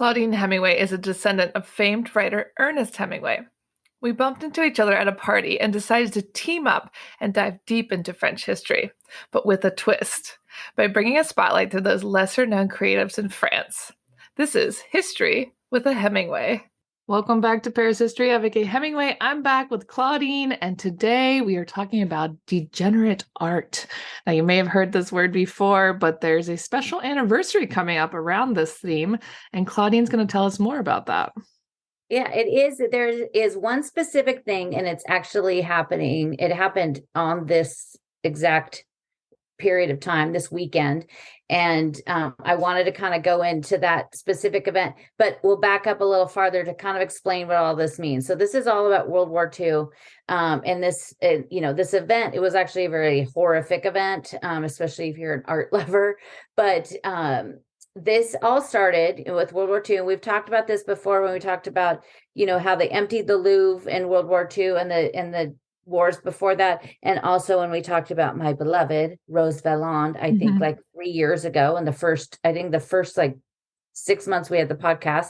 Claudine Hemingway is a descendant of famed writer Ernest Hemingway. We bumped into each other at a party and decided to team up and dive deep into French history, but with a twist, by bringing a spotlight to those lesser-known creatives in France. This is History with a Hemingway. Welcome back to Paris History. Avec Hemingway. I'm back with Claudine, and today we are talking about degenerate art. Now, you may have heard this word before, but there's a special anniversary coming up around this theme, and Claudine's going to tell us more about that. Yeah, it is. There is one specific thing, and it's actually happening. It happened on this exact period of time, this weekend. And I wanted to kind of go into that specific event, but we'll back up a little farther to kind of explain what all this means. So this is all about World War II. And this event, it was actually a very horrific event, especially if you're an art lover. But this all started with World War II. And we've talked about this before when we talked about, how they emptied the Louvre in World War II and the wars before that. And also when we talked about my beloved Rose Valland, I think like 3 years ago, and the first like 6 months we had the podcast.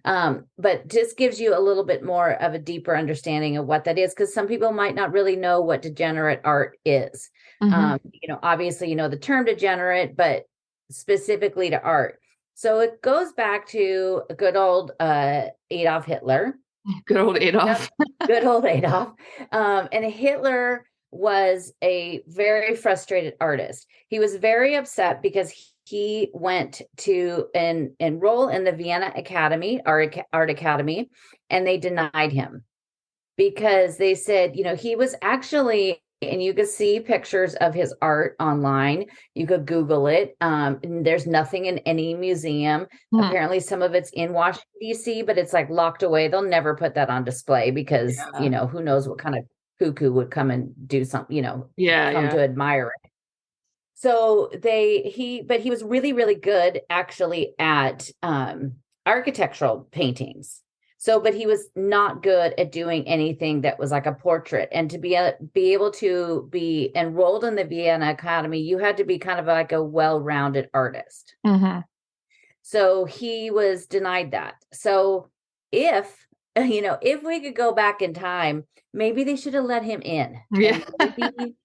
But just gives you a little bit more of a deeper understanding of what that is, because some people might not really know what degenerate art is. Obviously, the term degenerate, but specifically to art. So it goes back to good old Adolf Hitler. Good old Adolf. Good old Adolf. And Hitler was a very frustrated artist. He was very upset because he went to enroll in the Vienna Academy, Art Academy, and they denied him because they said, he was actually, and you could see pictures of his art online. You could Google it. And there's nothing in any museum. Apparently some of it's in Washington, D.C., but it's like locked away. They'll never put that on display because, who knows what kind of cuckoo would come and do something, to admire it. So he was really, really good actually at architectural paintings. So, but he was not good at doing anything that was like a portrait. And to be able to be enrolled in the Vienna Academy, you had to be kind of like a well-rounded artist. So he was denied that. So if we could go back in time, maybe they should have let him in. Yeah. Maybe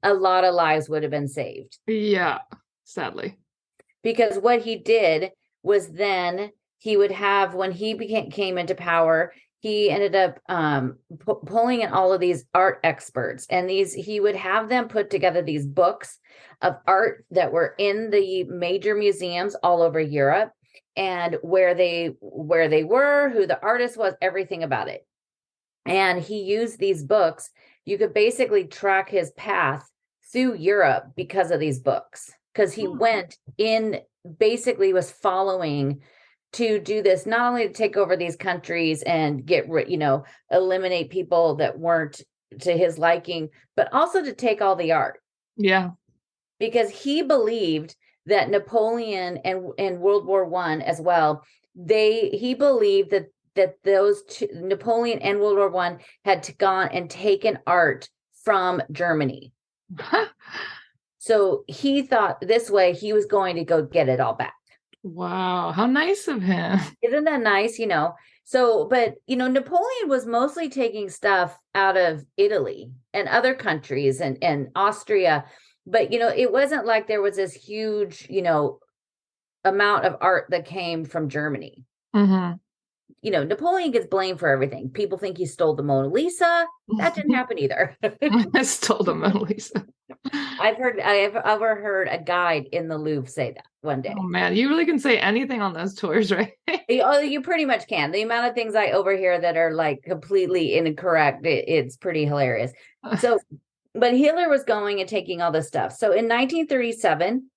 a lot of lives would have been saved. Yeah, sadly. Because what he did was then he would have, when he came into power, he ended up pulling in all of these art experts, and he would have them put together these books of art that were in the major museums all over Europe, and where they were, who the artist was, everything about it. And he used these books. You could basically track his path through Europe because of these books, because he went in, basically was following to do this, not only to take over these countries and eliminate people that weren't to his liking, but also to take all the art. Yeah. Because he believed that Napoleon and World War I as well, he believed that those two, Napoleon and World War I, had gone and taken art from Germany. So he thought this way he was going to go get it all back. Wow, how nice of him. Isn't that nice? So, but, Napoleon was mostly taking stuff out of Italy and other countries and Austria. But, it wasn't like there was this huge, amount of art that came from Germany. Napoleon gets blamed for everything. People think he stole the Mona Lisa. That didn't happen either. I stole the Mona Lisa. I've overheard a guide in the Louvre say that one day. Oh man, you really can say anything on those tours, right? You pretty much can. The amount of things I overhear that are like completely incorrect, it's pretty hilarious. So, but Hitler was going and taking all this stuff. So in 1937,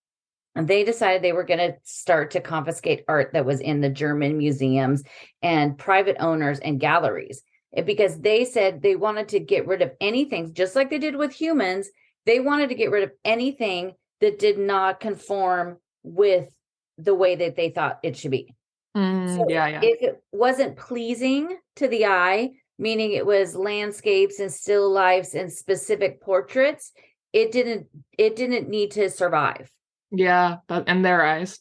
they decided they were going to start to confiscate art that was in the German museums and private owners and galleries, because they said they wanted to get rid of anything, just like they did with humans. They wanted to get rid of anything that did not conform with the way that they thought it should be. If it wasn't pleasing to the eye, meaning it was landscapes and still lifes and specific portraits, it didn't need to survive. Yeah, in their eyes.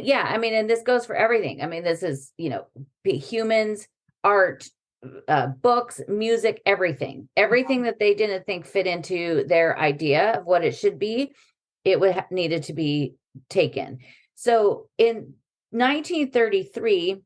Yeah, I mean, and this goes for everything. I mean, this is, humans, art, books, music, everything that they didn't think fit into their idea of what it should be, it needed to be taken. So in 1933,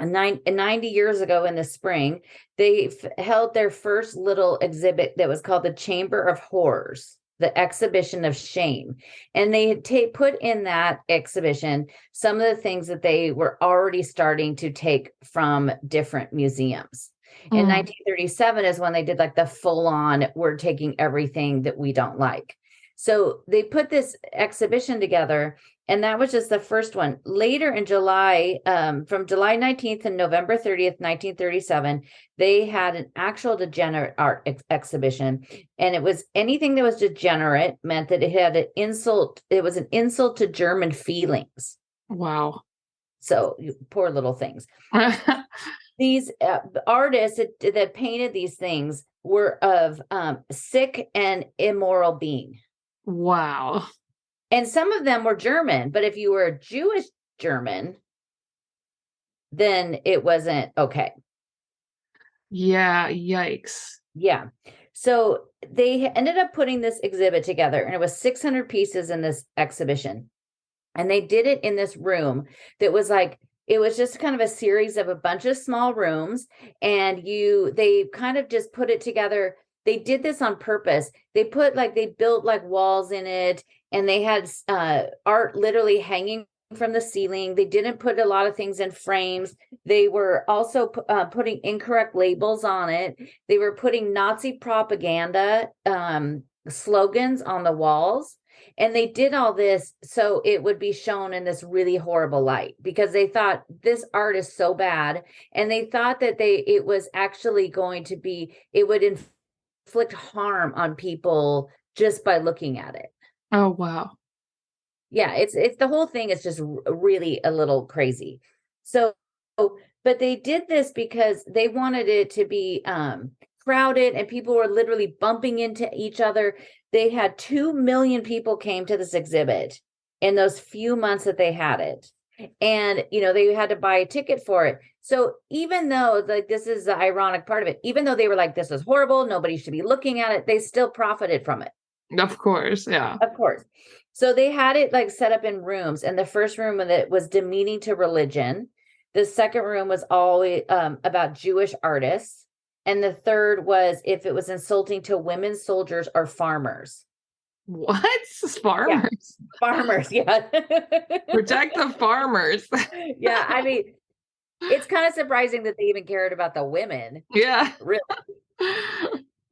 90 years ago in the spring, they held their first little exhibit that was called the Chamber of Horrors, the exhibition of shame. And they had put in that exhibition some of the things that they were already starting to take from different museums. In 1937 is when they did like the full on, we're taking everything that we don't like. So they put this exhibition together, and that was just the first one. Later in July, from July 19th to November 30th, 1937, they had an actual degenerate art exhibition. And it was anything that was degenerate meant that it had an insult. It was an insult to German feelings. Wow. So poor little things. These artists that painted these things were of sick and immoral being. Wow. And some of them were German, but if you were a Jewish German, then it wasn't okay. Yeah, yikes. Yeah. So they ended up putting this exhibit together, and it was 600 pieces in this exhibition. And they did it in this room that was like, it was just kind of a series of a bunch of small rooms, and they kind of just put it together. They did this on purpose. They built like walls in it, and they had art literally hanging from the ceiling. They didn't put a lot of things in frames. They were also putting incorrect labels on it. They were putting Nazi propaganda slogans on the walls. And they did all this so it would be shown in this really horrible light, because they thought this art is so bad. And they thought that it was actually going to be, it would inflict harm on people just by looking at it. Oh, wow. Yeah, it's the whole thing is just really a little crazy. So, but they did this because they wanted it to be crowded, and people were literally bumping into each other. They had 2 million people came to this exhibit in those few months that they had it. And, they had to buy a ticket for it. So even though this is the ironic part of it, even though they were like, this is horrible, nobody should be looking at it, they still profited from it. Of course. Yeah. Of course. So they had it like set up in rooms. And the first room that was demeaning to religion. The second room was always about Jewish artists. And the third was if it was insulting to women soldiers or farmers. What? Farmers? Yeah. Farmers, yeah. Protect the farmers. Yeah, I mean, it's kind of surprising that they even cared about the women. Yeah. Really.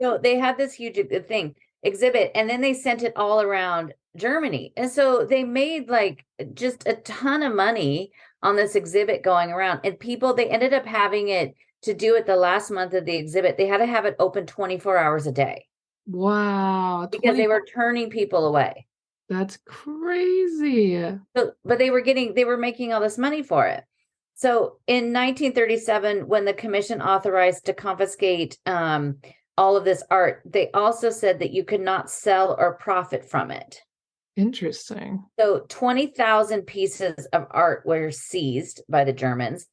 So they had this huge exhibit, and then they sent it all around Germany. And so they made like just a ton of money on this exhibit going around. And they ended up having it to do it the last month of the exhibit. They had to have it open 24 hours a day. Wow. Because they were turning people away. That's crazy. So, but they were making all this money for it. So in 1937, when the commission authorized to confiscate all of this art, they also said that you could not sell or profit from it. Interesting. So 20,000 pieces of art were seized by the Germans.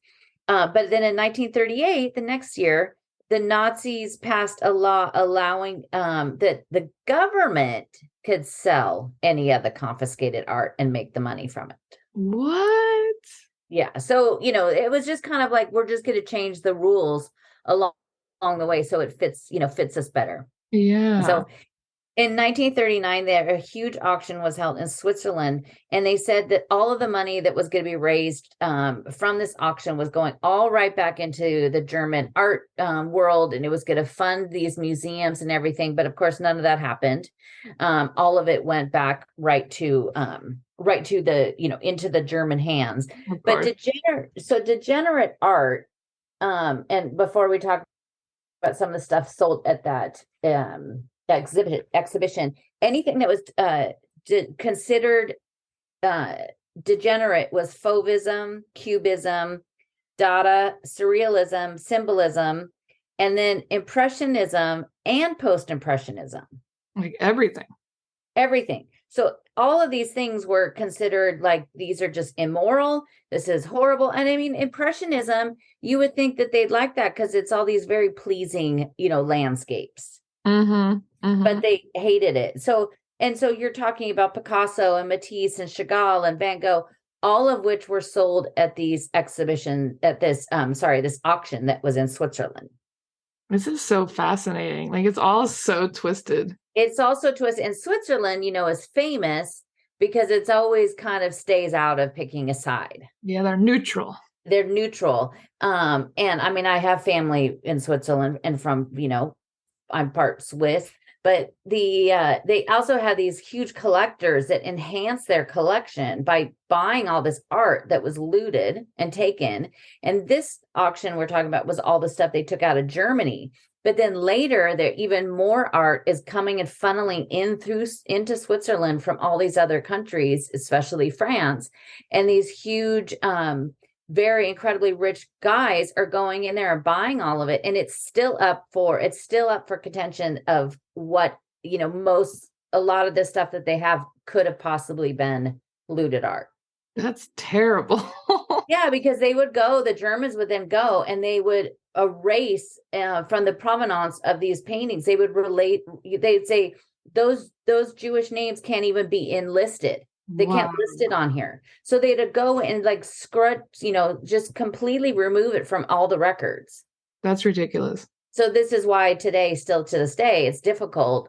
But then in 1938, the next year, the Nazis passed a law allowing that the government could sell any of the confiscated art and make the money from it. What? Yeah. So, it was just kind of like, we're just going to change the rules along the way so it fits us better. Yeah. So in 1939, a huge auction was held in Switzerland, and they said that all of the money that was going to be raised from this auction was going all right back into the German art world, and it was going to fund these museums and everything. But of course, none of that happened. All of it went back right to the into the German hands. But degenerate art, and before we talk about some of the stuff sold at that exhibition, anything that was considered degenerate was Fauvism, Cubism, Dada, Surrealism, Symbolism, and then Impressionism and Post-Impressionism. Like everything. Everything. So all of these things were considered like these are just immoral. This is horrible. And I mean, Impressionism, you would think that they'd like that because it's all these very pleasing, landscapes, but they hated it. So, and so you're talking about Picasso and Matisse and Chagall and Van Gogh, all of which were sold at these exhibition at this, this auction that was in Switzerland. This is so fascinating. Like, it's all so twisted. It's also to us in Switzerland, is famous because it's always kind of stays out of picking a side. Yeah, they're neutral. They're neutral. And I mean, I have family in Switzerland and from, I'm part Swiss, but they also have these huge collectors that enhance their collection by buying all this art that was looted and taken. And this auction we're talking about was all the stuff they took out of Germany. But then later, there even more art is coming and funneling into Switzerland from all these other countries, especially France. And these huge, very incredibly rich guys are going in there and buying all of it. And it's still up for contention of what, a lot of this stuff that they have could have possibly been looted art. That's terrible. Yeah, because the Germans would then go and they would erase from the provenance of these paintings. They'd say those Jewish names can't even be enlisted. They can't list it on here. So they'd go and like scrub, just completely remove it from all the records. That's ridiculous. So this is why today, still to this day, it's difficult.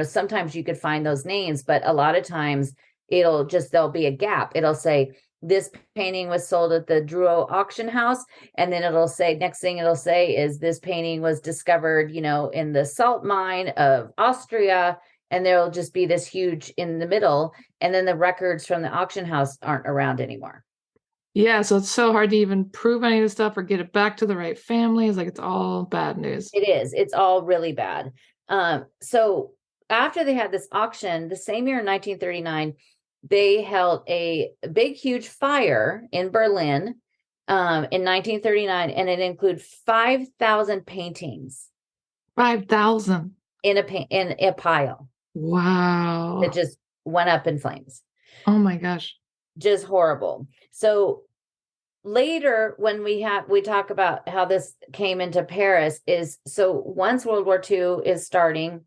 Sometimes you could find those names, but a lot of times there'll be a gap. It'll say this painting was sold at the Drouot auction house. And then next thing it'll say is this painting was discovered, in the salt mine of Austria. And there'll just be this huge in the middle. And then the records from the auction house aren't around anymore. Yeah. So it's so hard to even prove any of this stuff or get it back to the right families. Like, it's all bad news. It is. It's all really bad. So after they had this auction, the same year in 1939, they held a big, huge fire in Berlin in 1939, and it included 5,000 paintings. 5,000 in a pile. Wow. It just went up in flames. Oh my gosh. Just horrible. So later, when we talk about how this came into Paris, once World War II is starting,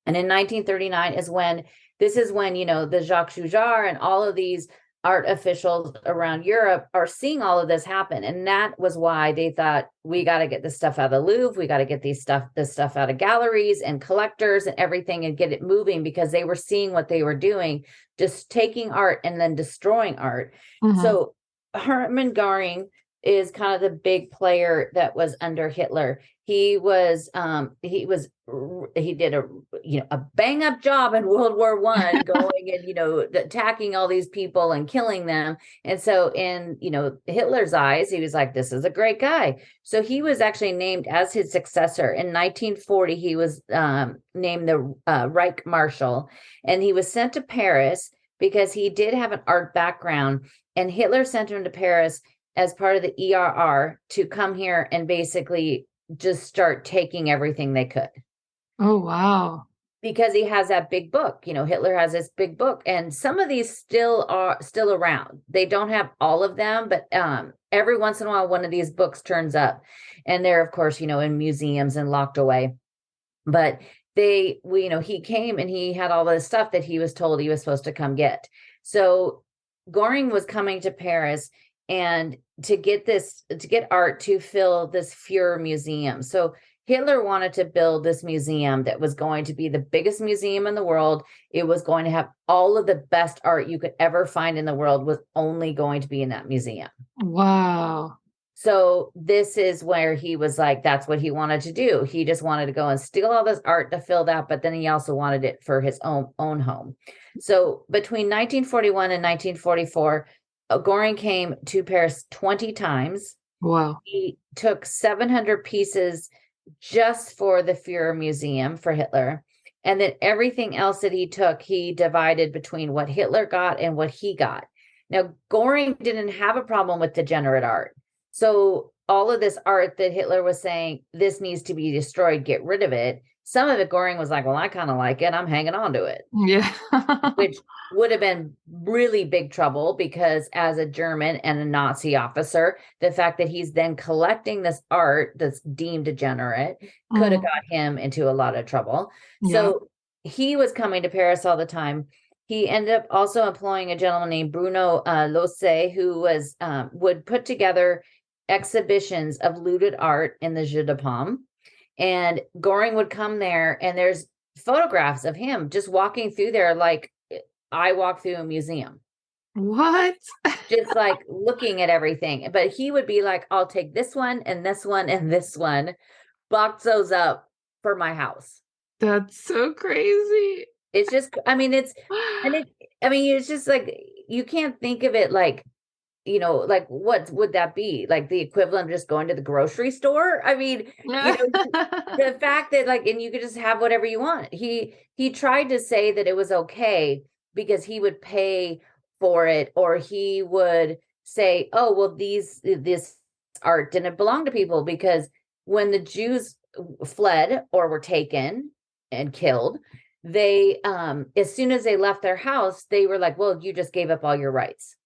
and in 1939 is when the Jacques Choujar and all of these art officials around Europe are seeing all of this happen. And that was why they thought, we got to get this stuff out of the Louvre. We got to get this stuff out of galleries and collectors and everything and get it moving, because they were seeing what they were doing, just taking art and then destroying art. Mm-hmm. So Hermann Göring is kind of the big player that was under Hitler. He did a bang up job in World War I, going and, attacking all these people and killing them. And so in, Hitler's eyes, he was like, this is a great guy. So he was actually named as his successor. In 1940, he was named the Reich Marshal, and he was sent to Paris because he did have an art background, and Hitler sent him to Paris as part of the ERR to come here and basically just start taking everything they could. Oh, wow. Because he has that big book. Hitler has this big book, and some of these still around. They don't have all of them, but every once in a while, one of these books turns up, and they're, of course, in museums and locked away. But he came and he had all this stuff that he was told he was supposed to come get. So Göring was coming to Paris and to get art to fill this Fuhrer museum. So Hitler wanted to build this museum that was going to be the biggest museum in the world. It was going to have all of the best art you could ever find in the world, was only going to be in that museum. Wow. So this is where he was like, that's what he wanted to do. He just wanted to go and steal all this art to fill that, but then he also wanted it for his own home. So between 1941 and 1944, Göring came to Paris 20 times. Wow. He took 700 pieces just for the Fuhrer Museum for Hitler. And then everything else that he took, he divided between what Hitler got and what he got. Now, Göring didn't have a problem with degenerate art. So all of this art that Hitler was saying, this needs to be destroyed, get rid of it. Some of it, Goring was like, well, I kind of like it. I'm hanging on to it, Yeah. which would have been really big trouble because as a German and a Nazi officer, the fact that he's then collecting this art that's deemed degenerate could have Mm, got him into a lot of trouble. yeah. So he was coming to Paris all the time. He ended up also employing a gentleman named Bruno Losse, who was would put together exhibitions of looted art in the Jeu de Paume. And Goring would come there, and there's photographs of him just walking through there like I walk through a museum, What? just like looking at everything. But he would be like, I'll take this one and this one and this one, box those up for my house. That's so crazy. It's just, I mean, it's just like, you can't think of it like, like what would that be? Like the equivalent of just going to the grocery store? I mean, the fact that like, and you could just have whatever you want. He tried to say that it was okay because he would pay for it, or he would say, oh, well, this art didn't belong to people, because when the Jews fled or were taken and killed, they as soon as they left their house, they were like, well, you just gave up all your rights.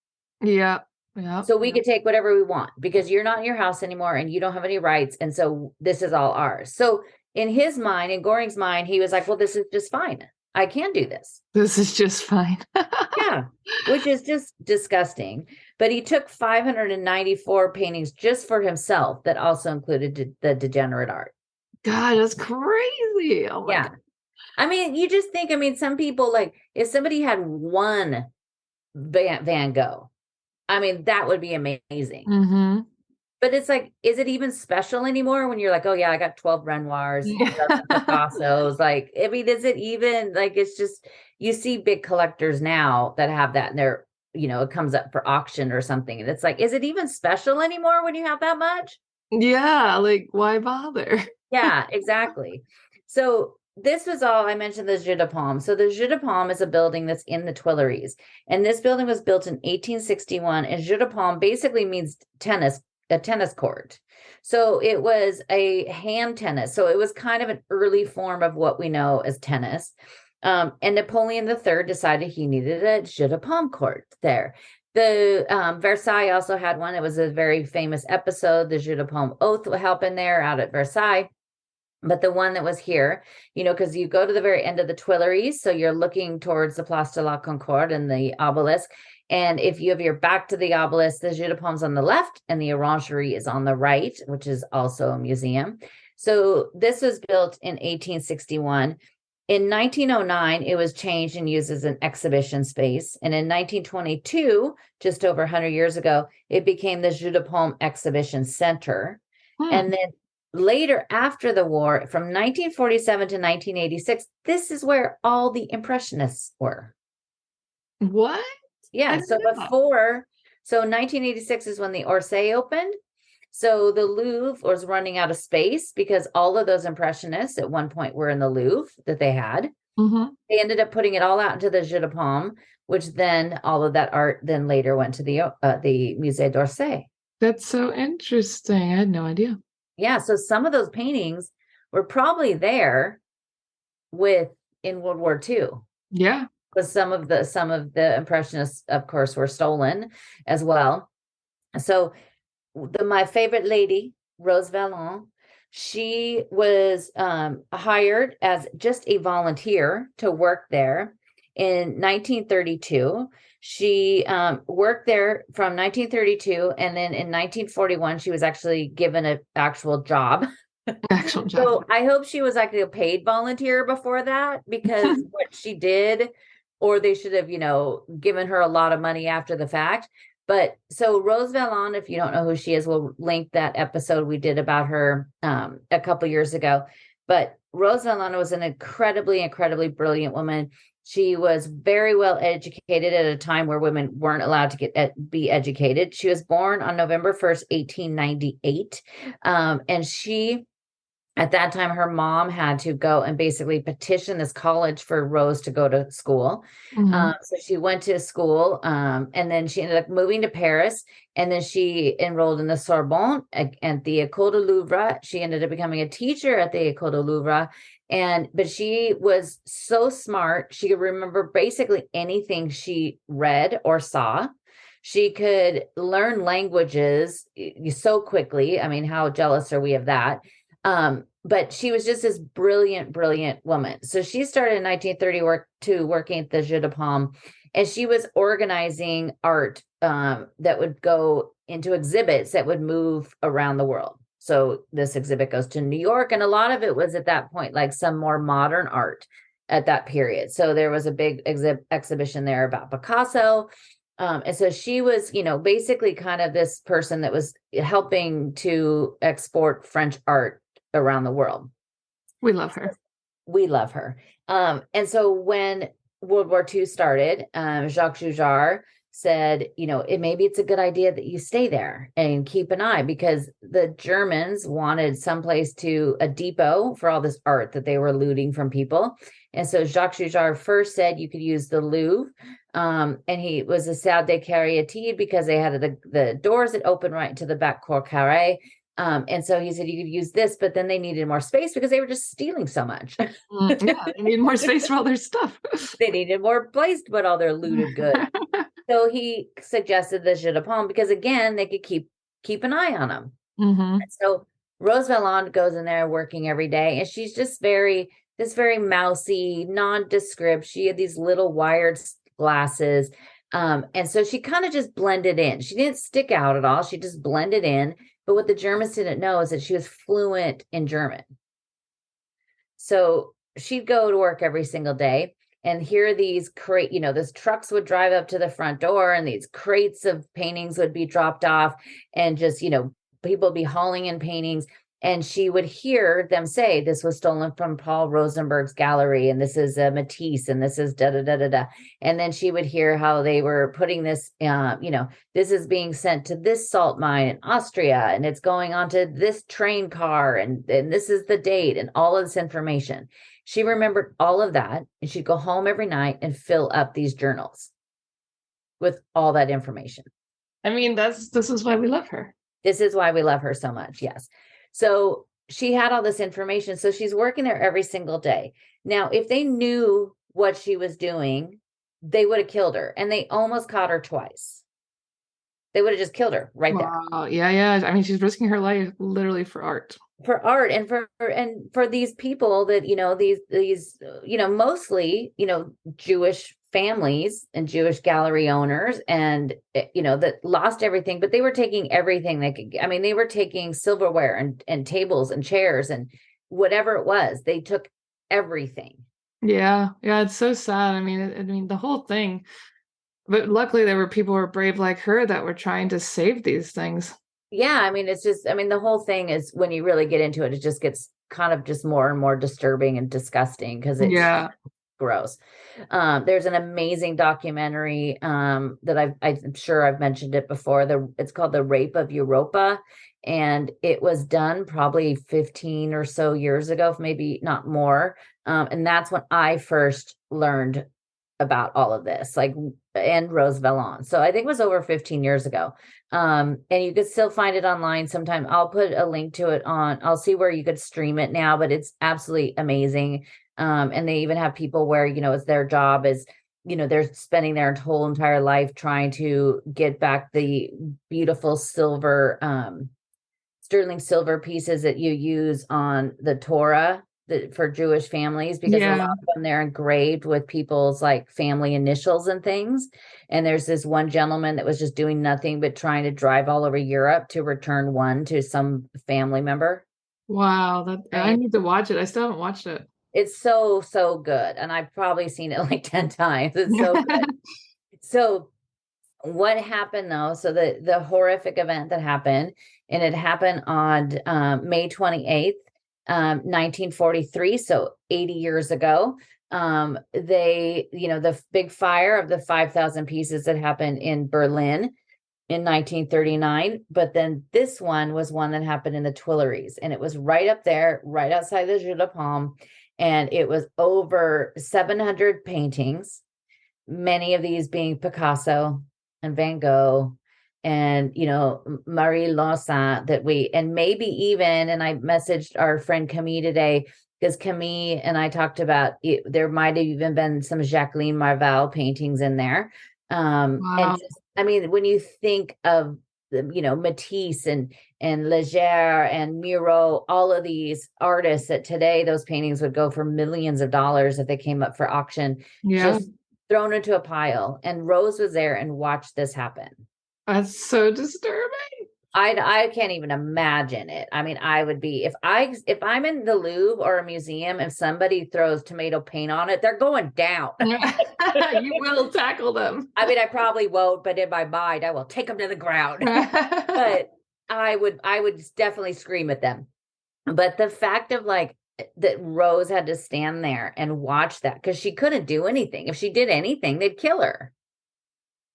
Yeah. Yeah. So we could take whatever we want because you're not in your house anymore and you don't have any rights. And so this is all ours. So in his mind, in Goring's mind, he was like, well, this is just fine. I can do this. This is just fine. Yeah, which is just disgusting. But he took 594 paintings just for himself that also included the degenerate art. God, that's crazy. Oh my Yeah. God. I mean, you just think, I mean, some people like if somebody had one Van Gogh, I mean, that would be amazing. Mm-hmm. But it's like, is it even special anymore when you're like, oh yeah, I got 12 Renoirs, Yeah. Picassos? Like, I mean, is it even like, it's just, you see big collectors now that have that and they're, it comes up for auction or something. And it's like, is it even special anymore when you have that much? Yeah, like why bother? Yeah, exactly. So this was all I mentioned, the Jeu de Paume. So the Jeu de Paume is a building that's in the Tuileries. And this building was built in 1861. And Jeu de Paume basically means a tennis court. So it was a hand tennis. So it was kind of an early form of what we know as tennis. And Napoleon III decided he needed a Jeu de Paume court there. The Versailles also had one. It was a very famous episode. The Jeu de Paume oath happened there out at Versailles. But the one that was here, because you go to the very end of the Tuileries, so you're looking towards the Place de la Concorde and the obelisk. And if you have your back to the obelisk, the Jeu de Paume's on the left and the Orangerie is on the right, which is also a museum. So this was built in 1861. In 1909, it was changed and used as an exhibition space. And in 1922, just over 100 years ago, it became the Jeu de Paume Exhibition Center. And then later, after the war, from 1947 to 1986, this is where all the Impressionists were. What? Yeah. So 1986 is when the Orsay opened. So the Louvre was running out of space because all of those Impressionists at one point were in the Louvre that they had. Mm-hmm. They ended up putting it all out into the Jeu de Paume, which then all of that art then later went to the Musée d'Orsay. That's so interesting. I had no idea. Yeah, so some of those paintings were probably there in World War II. Yeah. Because some of the Impressionists, of course, were stolen as well. So my favorite lady, Rose Valland, she was hired as just a volunteer to work there in 1932. She worked there from 1932, and then in 1941, she was actually given an actual job. Actual job. So I hope she was like a paid volunteer before that, because what she did, or they should have, given her a lot of money after the fact. But so Rose Valland, if you don't know who she is, we'll link that episode we did about her a couple years ago. But Rose Valland was an incredibly, incredibly brilliant woman. She was very well educated at a time where women weren't allowed to be educated. She was born on November 1st, 1898. And she At that time, her mom had to go and basically petition this college for Rose to go to school. Hmm. So she went to school, and then she ended up moving to Paris. And then she enrolled in the Sorbonne at the École du Louvre. She ended up becoming a teacher at the École du Louvre. But she was so smart, she could remember basically anything she read or saw. She could learn languages so quickly. I mean, how jealous are we of that? But she was just this brilliant, brilliant woman. So she started in 1930 working at the Jeu de Paume, and she was organizing art that would go into exhibits that would move around the world. So this exhibit goes to New York, and a lot of it was at that point like some more modern art at that period. So there was a big exhibition there about Picasso. And so she was, basically kind of this person that was helping to export French art around the world. We love her. We love her. And so when World War II started, Jacques Joujar said, maybe it's a good idea that you stay there and keep an eye, because the Germans wanted someplace a depot for all this art that they were looting from people. And so Jacques Joujar first said you could use the Louvre. And he was a salle de caryatide because they had the doors that open right into the back cour carré. And so he said you could use this, but then they needed more space because they were just stealing so much. Yeah, they need more space for all their stuff. They needed more place to put all their looted goods. So he suggested the Jeu de Paume because, again, they could keep an eye on them. Mm-hmm. So Rose Valland goes in there working every day, and she's just very mousy, nondescript. She had these little wired glasses. And so she kind of just blended in. She didn't stick out at all. She just blended in. But what the Germans didn't know is that she was fluent in German. So she'd go to work every single day, and here these these trucks would drive up to the front door, and these crates of paintings would be dropped off, and just, people would be hauling in paintings. And she would hear them say, this was stolen from Paul Rosenberg's gallery, and this is a Matisse, and this is da da da da da. And then she would hear how they were putting this, this is being sent to this salt mine in Austria, and it's going onto this train car, and this is the date, and all of this information. She remembered all of that, and she'd go home every night and fill up these journals with all that information. I mean, this is why we love her. This is why we love her so much. Yes. So she had all this information. So she's working there every single day. Now, if they knew what she was doing, they would have killed her. And they almost caught her twice. They would have just killed her right there. Wow. Yeah. I mean, she's risking her life literally for art. For art, and for these people that, these mostly, Jewish families and Jewish gallery owners, and that lost everything, but they were taking everything they could. I mean, they were taking silverware and tables and chairs and whatever it was. They took everything. Yeah, it's so sad. I mean, the whole thing. But luckily, there were people who were brave like her that were trying to save these things. Yeah, I mean, it's just, the whole thing is, when you really get into it, it just gets kind of just more and more disturbing and disgusting because it's gross. There's an amazing documentary that I'm sure I've mentioned it before. It's called The Rape of Europa, and it was done probably 15 or so years ago, maybe not more. And that's when I first learned about all of this, and Rose Valland. So I think it was over 15 years ago. And you could still find it online sometime. I'll put a link to it I'll see where you could stream it now, but it's absolutely amazing. And they even have people where, it's their job is, they're spending their whole entire life trying to get back the beautiful sterling silver pieces that you use on the Torah for Jewish families, because a lot of them, they're engraved with people's family initials and things. And there's this one gentleman that was just doing nothing but trying to drive all over Europe to return one to some family member. Wow, I need to watch it. I still haven't watched it. It's so, so good. And I've probably seen it 10 times. It's so good. So what happened though? So the horrific event that happened, and it happened on May 28th, 1943, so 80 years ago. The big fire of the 5,000 pieces that happened in Berlin, in 1939, but then this one was one that happened in the Tuileries, and it was right up there, right outside the Jeu de Paume, and it was over 700 paintings, many of these being Picasso and Van Gogh and Marie Laussat, that we, and maybe even, and I messaged our friend Camille today, because Camille and I talked about it, there might have even been some Jacqueline Marval paintings in there. And Wow. just, I mean, when you think of Matisse and Leger and Miro, all of these artists that today those paintings would go for millions of dollars if they came up for auction, Yeah. just thrown into a pile. And Rose was there and watched this happen. That's so disturbing. I can't even imagine it. I mean, I would be, if I'm in the Louvre or a museum, if somebody throws tomato paint on it, they're going down. You will tackle them. I mean, I probably won't, but in my mind, I will take them to the ground. But I would definitely scream at them. But the fact of like that Rose had to stand there and watch that, because she couldn't do anything. If she did anything, they'd kill her.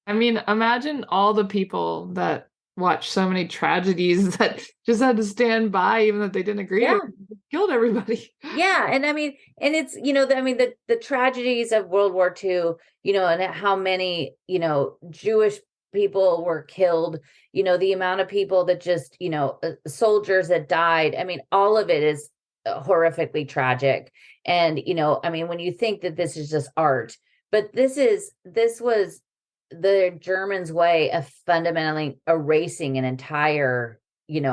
I mean, imagine all the people that watched so many tragedies that just had to stand by, even if they didn't agree Yeah. with it. Killed everybody. Yeah. And I mean, and it's, the tragedies of World War II, and how many, Jewish people were killed, the amount of people that just, soldiers that died. I mean, all of it is horrifically tragic. And, I mean, when you think that this is just art, but this was the Germans' way of fundamentally erasing an entire, entire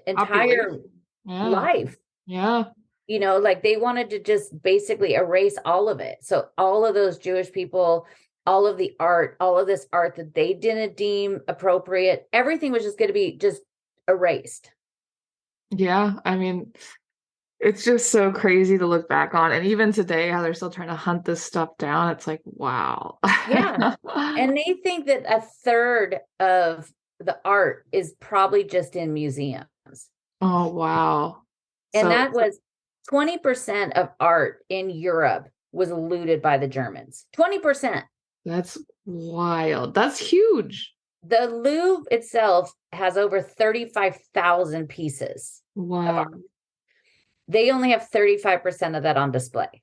Population. Yeah. life. Yeah. Like they wanted to just basically erase all of it. So all of those Jewish people, all of the art, all of this art that they didn't deem appropriate, everything was just going to be just erased. Yeah. I mean, it's just so crazy to look back on. And even today, how they're still trying to hunt this stuff down. It's like, wow. Yeah. And they think that a third of the art is probably just in museums. Oh, wow. And So that was 20% of art in Europe was looted by the Germans. 20%. that's wild. That's huge. The Louvre itself has over 35,000 pieces of Wow. art. They only have 35% of that on display.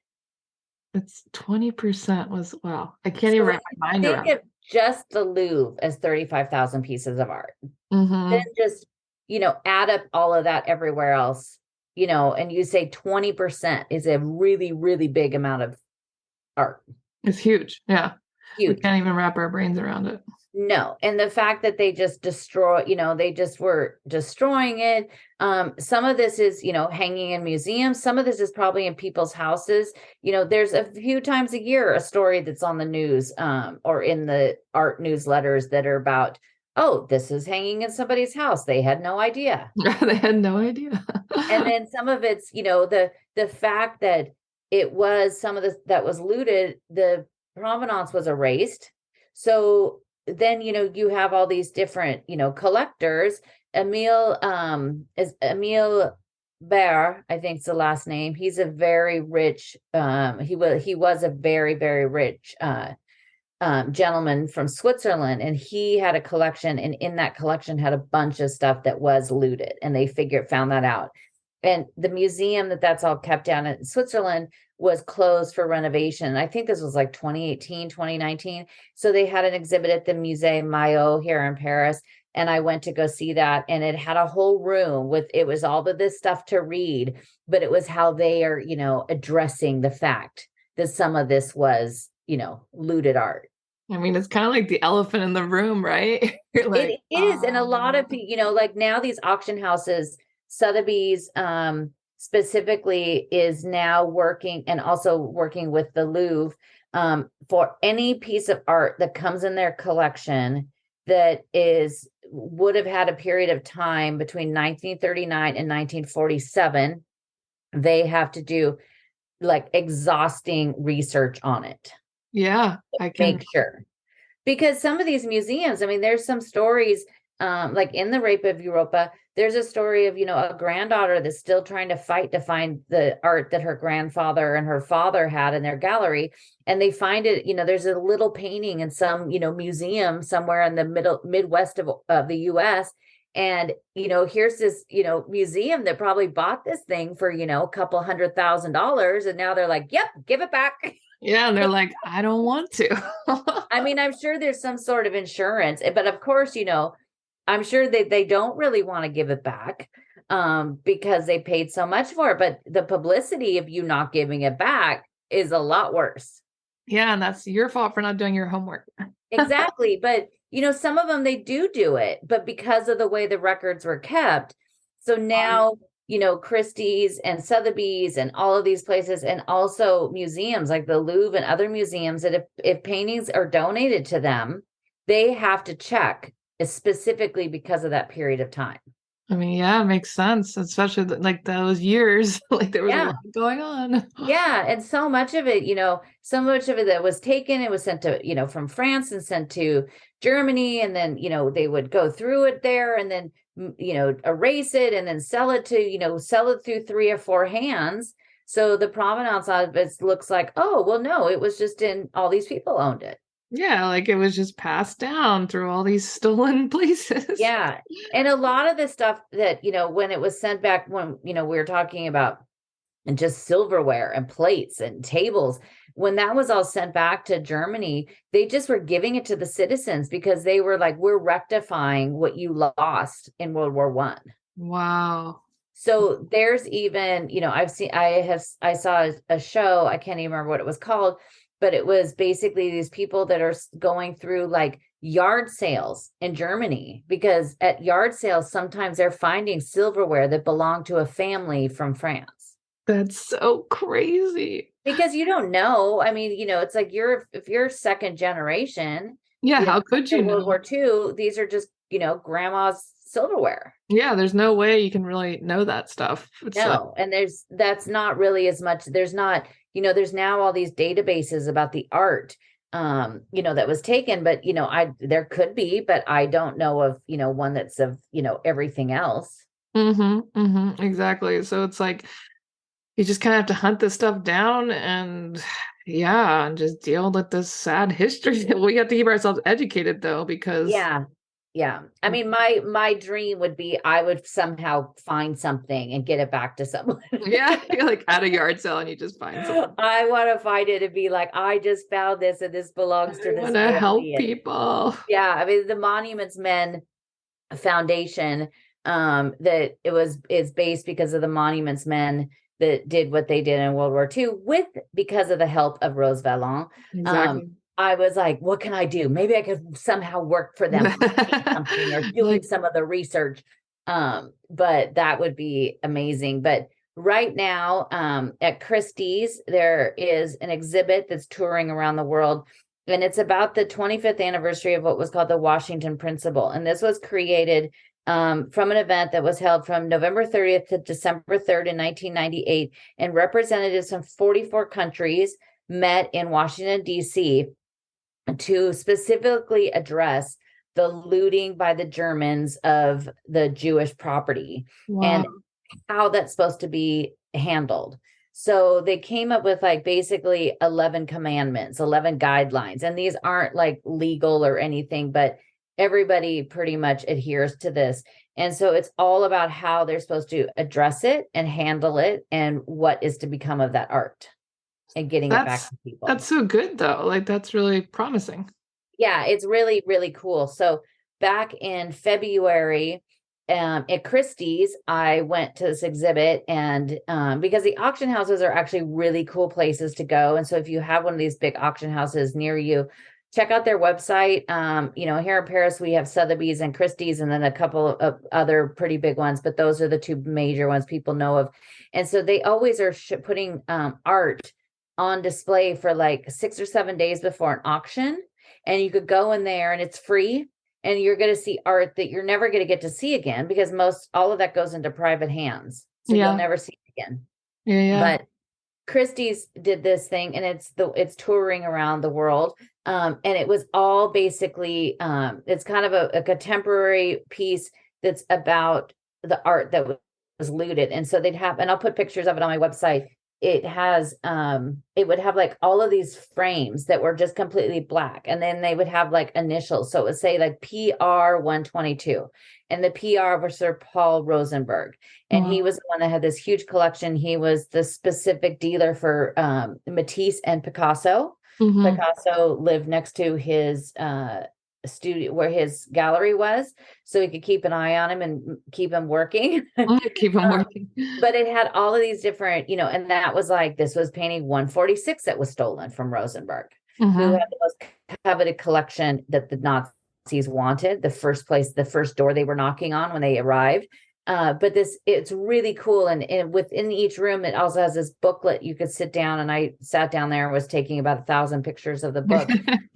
It's 20% was, wow. I can't So even when wrap my mind you around think it. of just the Louvre as 35,000 pieces of art, then Hmm. just, add up all of that everywhere else, and you say 20% is a really, really big amount of art. It's huge. Yeah. We Huge. can't even wrap our brains around it. No. And the fact that they just they just were destroying it. Some of this is, hanging in museums. Some of this is probably in people's houses. There's a few times a year a story that's on the news, or in the art newsletters that are about, oh, this is hanging in somebody's house. They had no idea. They had no idea. And then some of it's, the fact that it was some of this that was looted, the provenance was erased. So then, you have all these different, collectors. Emile Baer, I think is the last name. He's a very rich, he was a very, very rich gentleman from Switzerland, and he had a collection, and in that collection had a bunch of stuff that was looted, and they found that out. And the museum that's all kept down in Switzerland was closed for renovation. I think this was like 2018, 2019. So they had an exhibit at the Musée Maillot here in Paris. And I went to go see that. And it had a whole room with, it was all of this stuff to read, but it was how they are, addressing the fact that some of this was, looted art. I mean, it's kind of like the elephant in the room, right? You're like, It is. And a lot of, like now these auction houses, Sotheby's specifically is now working, and also working with the Louvre, for any piece of art that comes in their collection that would have had a period of time between 1939 and 1947. They have to do like exhausting research on it. yeah, I can. Make sure. Because some of these museums, I mean, there's some stories like in The Rape of Europa, there's a story of, a granddaughter that's still trying to fight to find the art that her grandfather and her father had in their gallery. And they find it, there's a little painting in some, museum somewhere in the Midwest of the US. And, here's this, museum that probably bought this thing for, a couple $100,000. And now they're like, yep, give it back. Yeah, and they're like, I don't want to. I mean, I'm sure there's some sort of insurance, but of course, I'm sure that they don't really want to give it back because they paid so much for it. But the publicity of you not giving it back is a lot worse. Yeah, and that's your fault for not doing your homework. Exactly. But, some of them, they do it, but because of the way the records were kept. So now, Christie's and Sotheby's and all of these places, and also museums like the Louvre and other museums, that if paintings are donated to them, they have to check specifically because of that period of time. I mean, yeah, it makes sense, especially like those years. Like there was a Yeah. lot going on. Yeah. And so much of it, that was taken, it was sent to, from France and sent to Germany. And then, they would go through it there and then, erase it and then sell it through 3 or 4 hands. So the provenance of it looks like, oh, well, no, it was just in all these people owned it. Yeah, like it was just passed down through all these stolen places. Yeah. And a lot of the stuff that, when it was sent back, when, we were talking about and just silverware and plates and tables, when that was all sent back to Germany, they just were giving it to the citizens because they were like, we're rectifying what you lost in World War One. Wow. So there's even, I saw a show, I can't even remember what it was called, but it was basically these people that are going through like yard sales in Germany, because at yard sales, sometimes they're finding silverware that belonged to a family from France. That's so crazy. Because you don't know. I mean, it's like if you're second generation. Yeah, how could you know? World War II, these are just, grandma's silverware. Yeah, there's no way you can really know that stuff. It's No, and that's not really as much. There's not, there's now all these databases about the art, that was taken, but there could be, but I don't know of, one that's of, everything else. Exactly. So it's like you just kind of have to hunt this stuff down and just deal with this sad history. We have to keep ourselves educated though, because yeah. I mean, my dream would be I would somehow find something and get it back to someone. Yeah, you're like at a yard sale and you just find something. I want to find it and be like, I just found this and this belongs to this. I want to help people. Yeah, I mean, the Monuments Men Foundation, that is based because of the Monuments Men that did what they did in World War II because of the help of Rose Valland. Exactly. I was like, what can I do? Maybe I could somehow work for them something or doing some of the research. But that would be amazing. But right now, at Christie's, there is an exhibit that's touring around the world. And it's about the 25th anniversary of what was called the Washington Principle. And this was created from an event that was held from November 30th to December 3rd in 1998. And representatives from 44 countries met in Washington, D.C. to specifically address the looting by the Germans of the Jewish property. Wow. And how that's supposed to be handled. So they came up with like basically 11 commandments, 11 guidelines. And these aren't like legal or anything, but everybody pretty much adheres to this. And so it's all about how they're supposed to address it and handle it and what is to become of that art and getting it back to people. That's so good though. Like that's really promising. Yeah, it's really, really cool. So back in February, at Christie's, I went to this exhibit and because the auction houses are actually really cool places to go. And so if you have one of these big auction houses near you, check out their website. Here in Paris, we have Sotheby's and Christie's and then a couple of other pretty big ones, but those are the two major ones people know of. And so they always are putting art on display for like 6 or 7 days before an auction. And you could go in there and it's free. And you're going to see art that you're never going to get to see again because all of that goes into private hands. So you'll never see it again. Yeah. But Christie's did this thing and it's touring around the world. And it was all basically, it's kind of a contemporary piece that's about the art that was looted. And so they'd have, and I'll put pictures of it on my website. It has, it would have like all of these frames that were just completely black. And then they would have like initials. So it would say like PR 122. And the PR was Sir Paul Rosenberg. And he was the one that had this huge collection. He was the specific dealer for Matisse and Picasso. Mm-hmm. Picasso lived next to his studio where his gallery was, so he could keep an eye on him and keep him working. Keep them working. But it had all of these different, and that was like, this was painting 146 that was stolen from Rosenberg, who had the most coveted collection that the Nazis wanted, the first door they were knocking on when they arrived. But it's really cool. And within each room, it also has this booklet. You could sit down, and I sat down there and was taking about 1,000 pictures of the book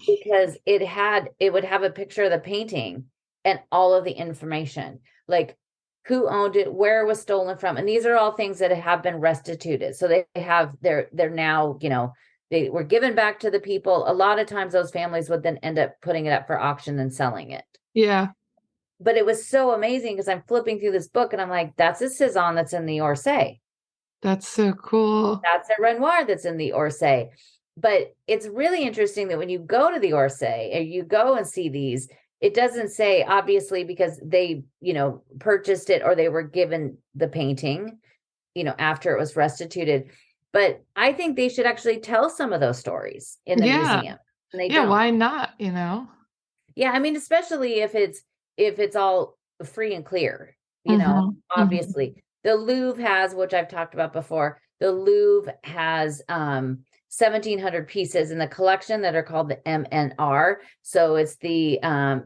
because it would have a picture of the painting and all of the information, like who owned it, where it was stolen from. And these are all things that have been restituted. So they're now, they were given back to the people. A lot of times those families would then end up putting it up for auction and selling it. Yeah. But it was so amazing because I'm flipping through this book and I'm like, that's a Cezanne that's in the Orsay. That's so cool. That's a Renoir that's in the Orsay. But it's really interesting that when you go to the Orsay and you go and see these, it doesn't say, obviously, because they, purchased it or they were given the painting, after it was restituted. But I think they should actually tell some of those stories in the museum. And they don't. Why not, Yeah, I mean, especially if it's all free and clear, obviously. The Louvre has, which I've talked about before, the Louvre has 1,700 pieces in the collection that are called the MNR. So it's the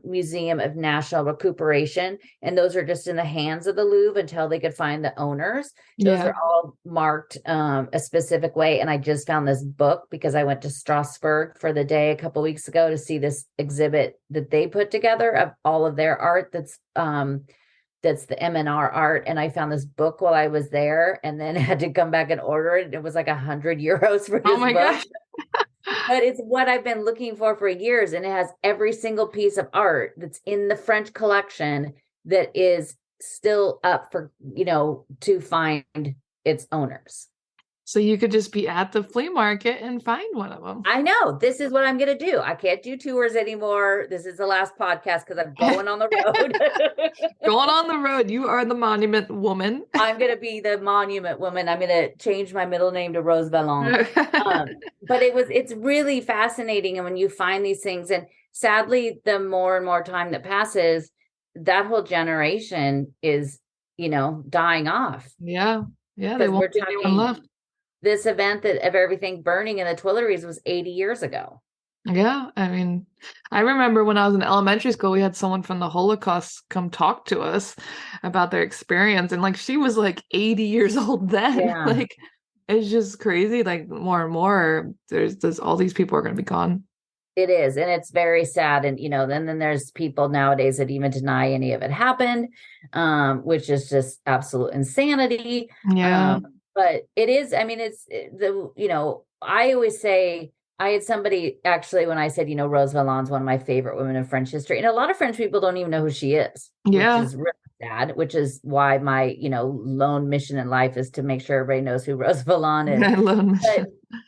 Museum of National Recuperation. And those are just in the hands of the Louvre until they could find the owners. Those are all marked a specific way. And I just found this book because I went to Strasbourg for the day a couple of weeks ago to see this exhibit that they put together of all of their art that's the MNR art. And I found this book while I was there and then had to come back and order it. It was like 100 euros for this book. Gosh. But it's what I've been looking for years. And it has every single piece of art that's in the French collection that is still up for, to find its owners. So you could just be at the flea market and find one of them. I know. This is what I'm going to do. I can't do tours anymore. This is the last podcast because I'm going on the road. Going on the road. You are the monument woman. I'm going to be the monument woman. I'm going to change my middle name to Rose Valland. But it's really fascinating. And when you find these things, and sadly, the more and more time that passes, that whole generation is, dying off. Yeah. Yeah. They won't be anyone left. This event of everything burning in the Tuileries was 80 years ago. Yeah. I mean, I remember when I was in elementary school, we had someone from the Holocaust come talk to us about their experience. And like, she was like 80 years old then. Yeah. Like, it's just crazy. Like more and more, there's all these people are going to be gone. It is. And it's very sad. And, then there's people nowadays that even deny any of it happened, which is just absolute insanity. Yeah. But it is, I mean, it's I always say, I had somebody actually, when I said, Rose Valland's one of my favorite women in French history. And a lot of French people don't even know who she is. Yeah. Which is really sad, which is why my, lone mission in life is to make sure everybody knows who Rose Valland is.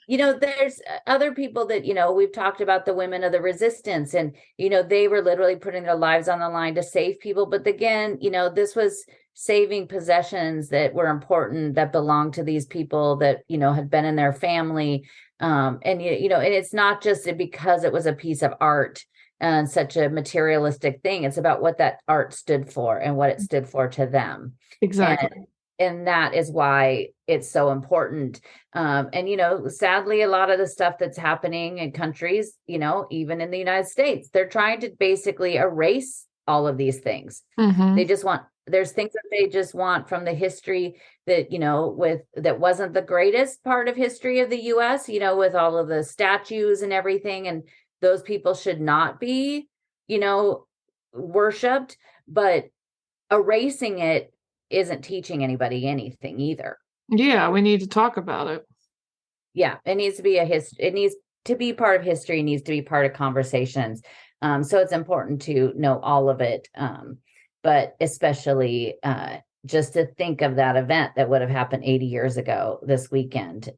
But, there's other people that, we've talked about the women of the resistance and, they were literally putting their lives on the line to save people. But again, this was saving possessions that were important, that belonged to these people that, had been in their family. And it's not just because it was a piece of art and such a materialistic thing. It's about what that art stood for and what it stood for to them. Exactly. And that is why it's so important. And, sadly, a lot of the stuff that's happening in countries, even in the United States, they're trying to basically erase all of these things. Mm-hmm. There's things that they just want from the history that, that wasn't the greatest part of history of the US, with all of the statues and everything. And those people should not be, worshipped, but erasing it isn't teaching anybody anything either. Yeah, we need to talk about it. Yeah, it needs to be to be part of history, needs to be part of conversations. So it's important to know all of it, but especially just to think of that event that would have happened 80 years ago this weekend,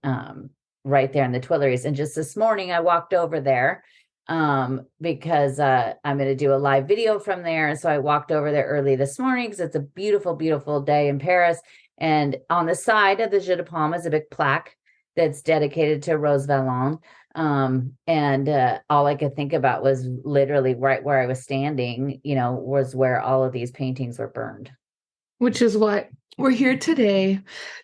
right there in the Tuileries. And just this morning, I walked over there because I'm going to do a live video from there. And so I walked over there early this morning because it's a beautiful, beautiful day in Paris. And on the side of the Jeu de Paume is a big plaque that's dedicated to Rose Valland. And all I could think about was literally right where I was standing, was where all of these paintings were burned. Which is what we're here today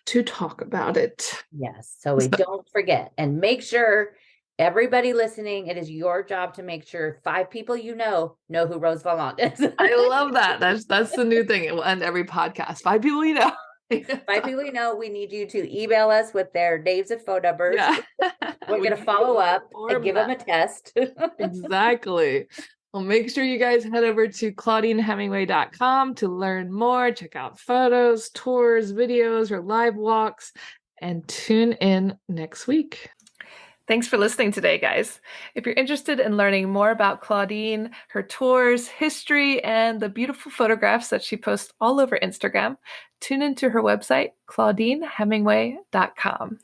to talk about it. Yes. So we don't forget, and make sure everybody listening, it is your job to make sure 5 people know who Rose Valland is. I love that. That's the new thing. It will end every podcast. 5 people you know. 5 people you know. We need you to email us with their names and phone numbers. Yeah. We're going to follow up and give them a test. Exactly. Well, make sure you guys head over to ClaudineHemingway.com to learn more, check out photos, tours, videos, or live walks, and tune in next week. Thanks for listening today, guys. If you're interested in learning more about Claudine, her tours, history, and the beautiful photographs that she posts all over Instagram, tune into her website, ClaudineHemingway.com.